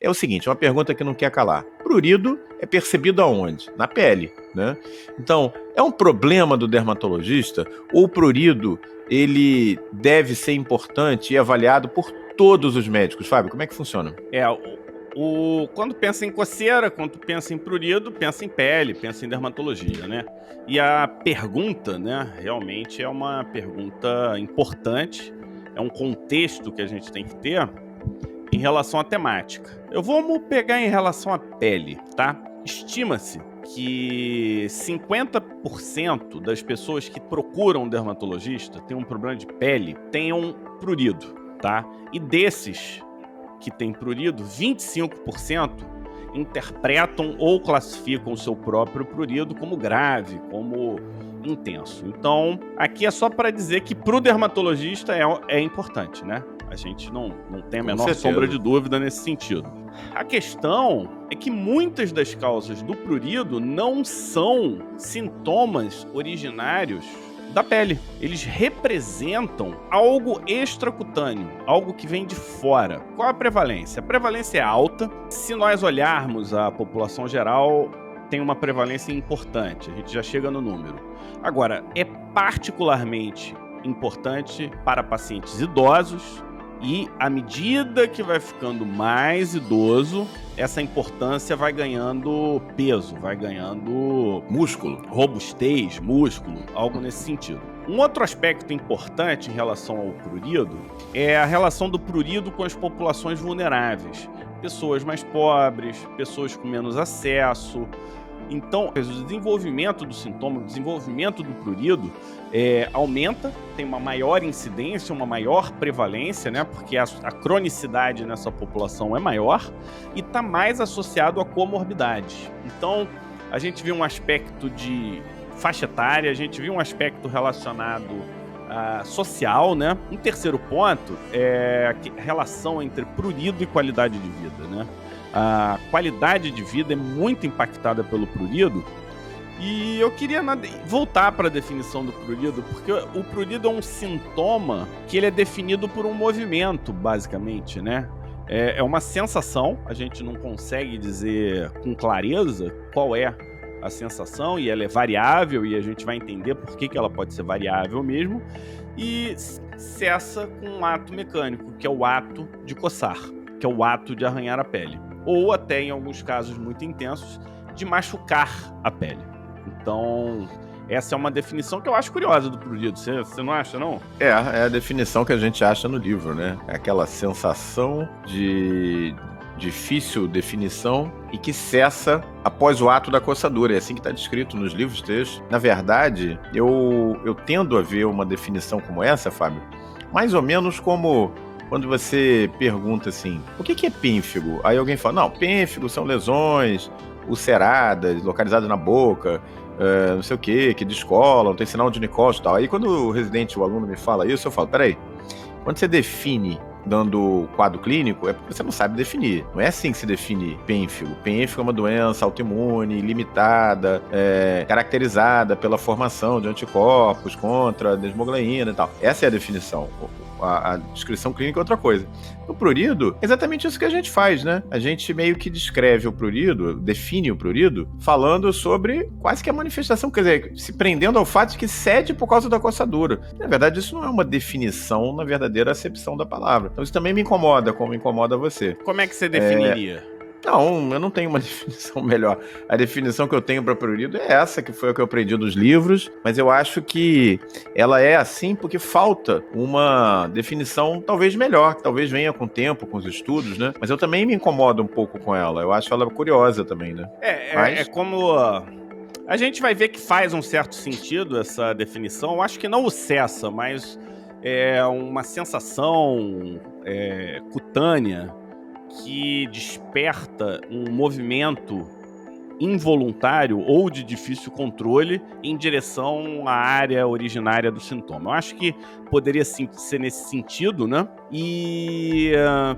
É o seguinte, uma pergunta que não quer calar. Prurido é percebido aonde? Na pele, né? Então, é um problema do dermatologista ou o prurido, ele deve ser importante e avaliado por todos os médicos? Fábio, como é que funciona? Quando pensa em coceira, quando pensa em prurido, pensa em pele, pensa em dermatologia, né? E a pergunta, né, realmente é uma pergunta importante, é um contexto que a gente tem que ter em relação à temática. Vamos pegar em relação à pele, tá? Estima-se que 50% das pessoas que procuram um dermatologista têm um problema de pele, tenham prurido, tá? E desses que têm prurido, 25% interpretam ou classificam o seu próprio prurido como grave, como intenso. Então, aqui é só para dizer que para o dermatologista é importante, né? A gente não tem a Com menor certeza. sombra de dúvida nesse sentido. A questão é que muitas das causas do prurido não são sintomas originários da pele. Eles representam algo extracutâneo, algo que vem de fora. Qual a prevalência? A prevalência é alta. Se nós olharmos a população geral, tem uma prevalência importante. A gente já chega no número. Agora, é particularmente importante para pacientes idosos e, à medida que vai ficando mais idoso, essa importância vai ganhando peso, vai ganhando Músculo. robustez, músculo, algo nesse sentido. Um outro aspecto importante em relação ao prurido é a relação do prurido com as populações vulneráveis. Pessoas mais pobres, pessoas com menos acesso. Então, o desenvolvimento do sintoma, o desenvolvimento do prurido aumenta, tem uma maior incidência, uma maior prevalência, né? Porque a cronicidade nessa população é maior e está mais associado a comorbidades. Então, a gente viu um aspecto de faixa etária, a gente viu um aspecto relacionado social, né? Um terceiro ponto é a relação entre prurido e qualidade de vida, né? A qualidade de vida é muito impactada pelo prurido. E eu queria voltar para a definição do prurido, porque o prurido é um sintoma que ele é definido por um movimento, basicamente, né? É uma sensação, a gente não consegue dizer com clareza qual é a sensação, e ela é variável, e a gente vai entender por que ela pode ser variável mesmo, e cessa com um ato mecânico, que é o ato de coçar, que é o ato de arranhar a pele. Ou até, em alguns casos muito intensos, de machucar a pele. Então, essa é uma definição que eu acho curiosa do prurido. Você não acha, não? É a definição que a gente acha no livro, né? É aquela sensação de difícil definição e que cessa após o ato da coçadura. É assim que está descrito nos livros textos. Na verdade, eu tendo a ver uma definição como essa, Fábio, mais ou menos como quando você pergunta assim, o que é pênfigo? Aí alguém fala, não, pênfigo são lesões ulceradas, localizadas na boca, não sei o que descolam, tem sinal de Nicole e tal. Aí quando o residente, o aluno me fala isso, eu falo, peraí, quando você define dando quadro clínico, é porque você não sabe definir. Não é assim que se define pênfigo. Pênfigo é uma doença autoimune, limitada, caracterizada pela formação de anticorpos contra a desmogleína e tal. Essa é a definição. A descrição clínica é outra coisa. O prurido, é exatamente isso que a gente faz, né? A gente meio que descreve o prurido, define o prurido, falando sobre quase que a manifestação, quer dizer, se prendendo ao fato de que cede por causa da coçadura. Na verdade, isso não é uma definição na verdadeira acepção da palavra. Então isso também me incomoda, como incomoda você. Como é que você definiria? Não, eu não tenho uma definição melhor. A definição que eu tenho para prurido é essa, que foi a que eu aprendi nos livros, mas eu acho que ela é assim porque falta uma definição talvez melhor, que talvez venha com o tempo, com os estudos, né? Mas eu também me incomodo um pouco com ela. Eu acho ela curiosa também, né? É como... A gente vai ver que faz um certo sentido essa definição. Eu acho que não o cessa, mas é uma sensação cutânea que desperta um movimento involuntário ou de difícil controle em direção à área originária do sintoma. Eu acho que poderia sim ser nesse sentido, né? E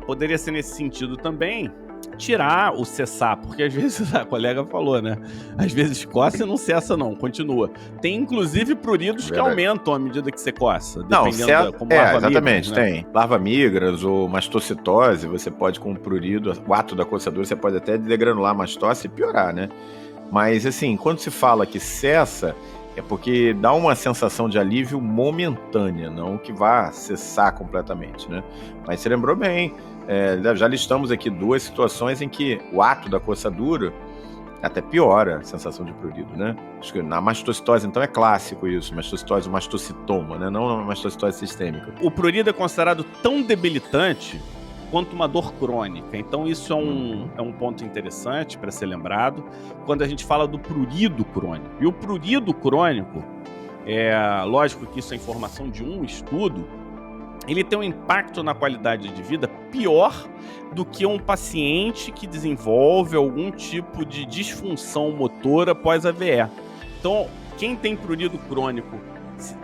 poderia ser nesse sentido também tirar o cessar, porque às vezes a colega falou, né? Às vezes coça e não cessa, não, continua. Tem inclusive pruridos que aumentam à medida que você coça, dependendo como larva exatamente, migras, né? tem. Larva migras ou mastocitose, você pode com o prurido, o ato da coçadura, você pode até degranular a mastose e piorar, né? Mas assim, quando se fala que cessa, é porque dá uma sensação de alívio momentânea, não que vá cessar completamente, né? Mas você lembrou bem, já listamos aqui 2 situações em que o ato da coçadura até piora a sensação de prurido, né? Acho que na mastocitose, então, é clássico isso, mastocitose, o mastocitoma, né? Não a mastocitose sistêmica. O prurido é considerado tão debilitante quanto uma dor crônica. Então isso é um ponto interessante para ser lembrado quando a gente fala do prurido crônico. E o prurido crônico, lógico que isso é informação de um estudo, ele tem um impacto na qualidade de vida pior do que um paciente que desenvolve algum tipo de disfunção motora pós-AVE. Então, quem tem prurido crônico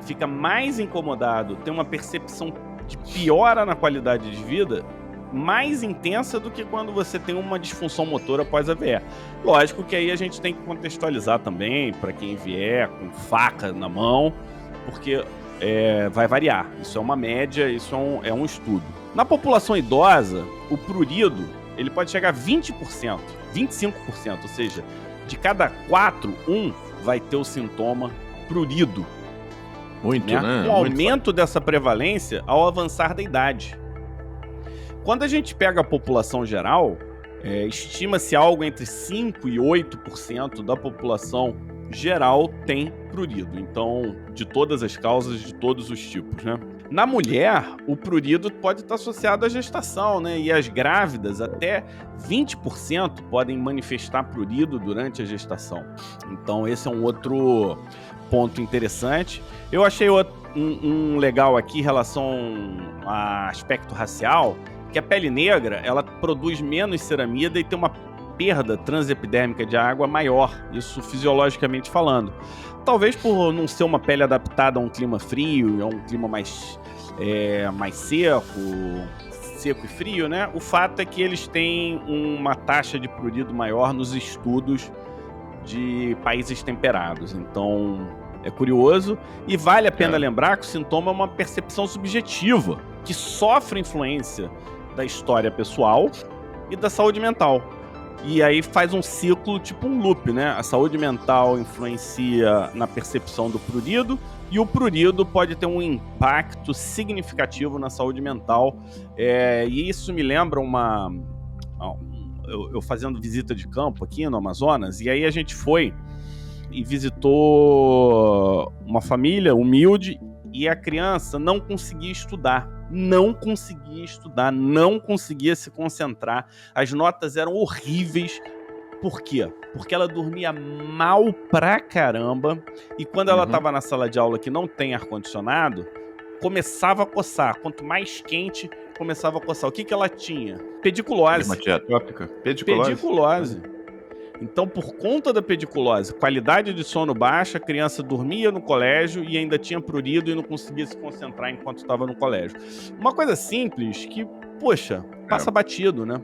fica mais incomodado, tem uma percepção de piora na qualidade de vida mais intensa do que quando você tem uma disfunção motora pós-AVE. Lógico que aí a gente tem que contextualizar também para quem vier com faca na mão, porque vai variar. Isso é uma média, isso é um estudo. Na população idosa, o prurido ele pode chegar a 20%, 25%, ou seja, de cada 4, 1 vai ter o sintoma prurido. Muito, né? Um aumento dessa prevalência ao avançar da idade. Quando a gente pega a população geral, estima-se algo entre 5% e 8% da população geral tem prurido. Então, de todas as causas, de todos os tipos, né? Na mulher, o prurido pode estar associado à gestação, né? E as grávidas, até 20% podem manifestar prurido durante a gestação. Então, esse é um outro ponto interessante. Eu achei um legal aqui em relação a aspecto racial, que a pele negra, ela produz menos ceramida e tem uma perda transepidérmica de água maior, isso fisiologicamente falando. Talvez por não ser uma pele adaptada a um clima frio, a um clima mais seco e frio, né? O fato é que eles têm uma taxa de prurido maior nos estudos de países temperados. Então, é curioso e vale a pena lembrar que o sintoma é uma percepção subjetiva que sofre influência da história pessoal e da saúde mental. E aí faz um ciclo, tipo um loop, né? A saúde mental influencia na percepção do prurido e o prurido pode ter um impacto significativo na saúde mental. E isso me lembra eu fazendo visita de campo aqui no Amazonas, e aí a gente foi e visitou uma família humilde e a criança não conseguia estudar. Não conseguia se concentrar. As notas eram horríveis. Por quê? Porque ela dormia mal pra caramba e quando ela estava na sala de aula que não tem ar-condicionado, começava a coçar. Quanto mais quente, começava a coçar. O que ela tinha? Pediculose. Dermatite atópica? Pediculose. Então, por conta da pediculose, qualidade de sono baixa, a criança dormia no colégio e ainda tinha prurido e não conseguia se concentrar enquanto estava no colégio. Uma coisa simples que, poxa, passa batido, né?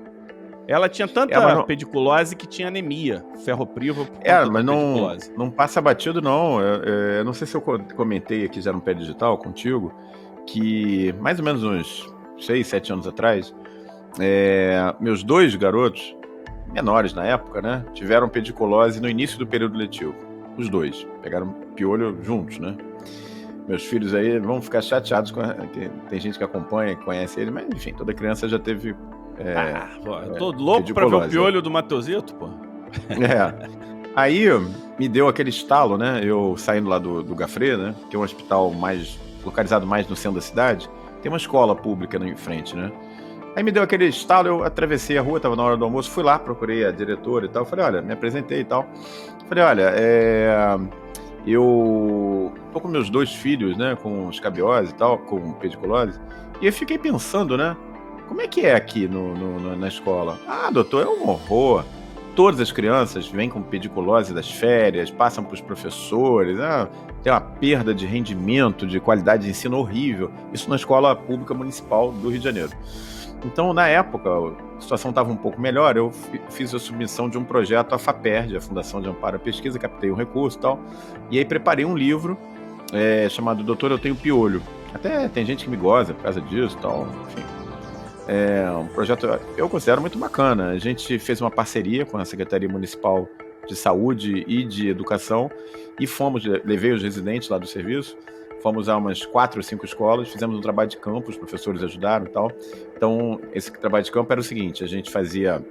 Ela tinha tanta pediculose que tinha anemia, ferropriva por conta mas da pediculose. Não passa batido, não. Eu não sei se eu comentei aqui já no Pé Digital contigo, que mais ou menos uns 6, 7 anos atrás, meus 2 garotos, menores na época, né, tiveram pediculose no início do período letivo. Os 2 pegaram piolho juntos, né? Meus filhos aí vão ficar chateados tem gente que acompanha, que conhece ele, mas enfim, toda criança já teve eu tô louco pra ver o piolho do Mateusito, pô. Aí me deu aquele estalo, né? Eu saindo lá do Gafré, né? Que é um hospital localizado mais no centro da cidade, tem uma escola pública em frente, né? Aí me deu aquele estalo, eu atravessei a rua, tava na hora do almoço, fui lá, procurei a diretora e tal, falei, olha, me apresentei e tal. Falei, olha, eu tô com meus 2 filhos, né, com escabiose e tal, com pediculose, e eu fiquei pensando, né, como é que é aqui na escola? Ah, doutor, é um horror. Todas as crianças vêm com pediculose das férias, passam pros professores, tem uma perda de rendimento, de qualidade de ensino horrível. Isso na escola pública municipal do Rio de Janeiro. Então, na época, a situação estava um pouco melhor, eu fiz a submissão de um projeto à FAPERJ, a Fundação de Amparo à Pesquisa, captei um recurso e tal, e aí preparei um livro chamado Doutor, Eu Tenho Piolho. Até tem gente que me goza por causa disso e tal, enfim. É um projeto eu considero muito bacana. A gente fez uma parceria com a Secretaria Municipal de Saúde e de Educação e levei os residentes lá do serviço, fomos a umas 4 ou 5 escolas, fizemos um trabalho de campo, os professores ajudaram e tal. Então, esse trabalho de campo era o seguinte, a gente fazia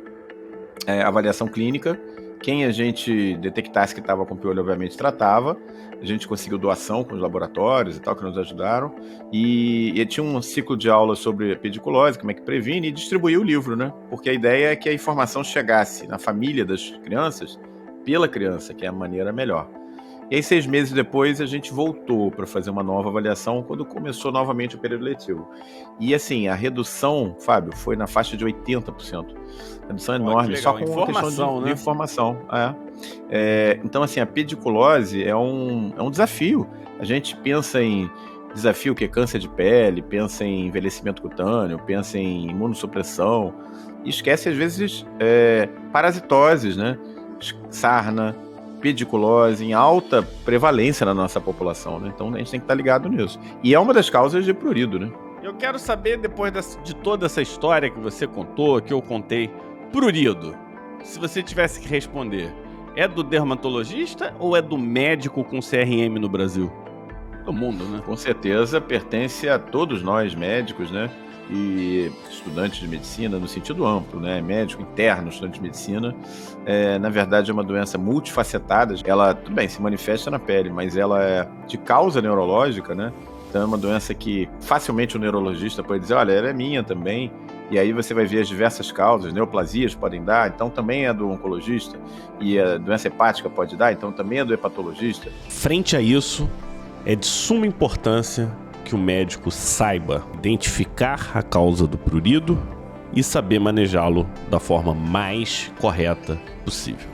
avaliação clínica, quem a gente detectasse que estava com piolho, obviamente, tratava. A gente conseguiu doação com os laboratórios e tal, que nos ajudaram. E tinha um ciclo de aula sobre pediculose, como é que previne, e distribuiu o livro, né? Porque a ideia é que a informação chegasse na família das crianças, pela criança, que é a maneira melhor. E aí, 6 meses depois, a gente voltou para fazer uma nova avaliação, quando começou novamente o período letivo. E assim, a redução, Fábio, foi na faixa de 80%. Redução enorme, só com informação, de informação. Então, assim, a pediculose é um desafio. A gente pensa em desafio que é câncer de pele, pensa em envelhecimento cutâneo, pensa em imunossupressão, e esquece, às vezes, parasitoses, né? Sarna, pediculose em alta prevalência na nossa população, né? Então a gente tem que estar ligado nisso. E é uma das causas de prurido, né? Eu quero saber, depois de toda essa história que você contou, que eu contei, prurido, se você tivesse que responder, é do dermatologista ou é do médico com CRM no Brasil? Do mundo, né? Com certeza pertence a todos nós médicos, né? E estudantes de medicina, no sentido amplo, né? Médico interno, estudante de medicina. Na verdade, é uma doença multifacetada. Ela, tudo bem, se manifesta na pele, mas ela é de causa neurológica, né? Então é uma doença que facilmente o neurologista pode dizer, olha, ela é minha também. E aí você vai ver as diversas causas, neoplasias podem dar, então também é do oncologista. E a doença hepática pode dar, então também é do hepatologista. Frente a isso, é de suma importância que o médico saiba identificar a causa do prurido e saber manejá-lo da forma mais correta possível.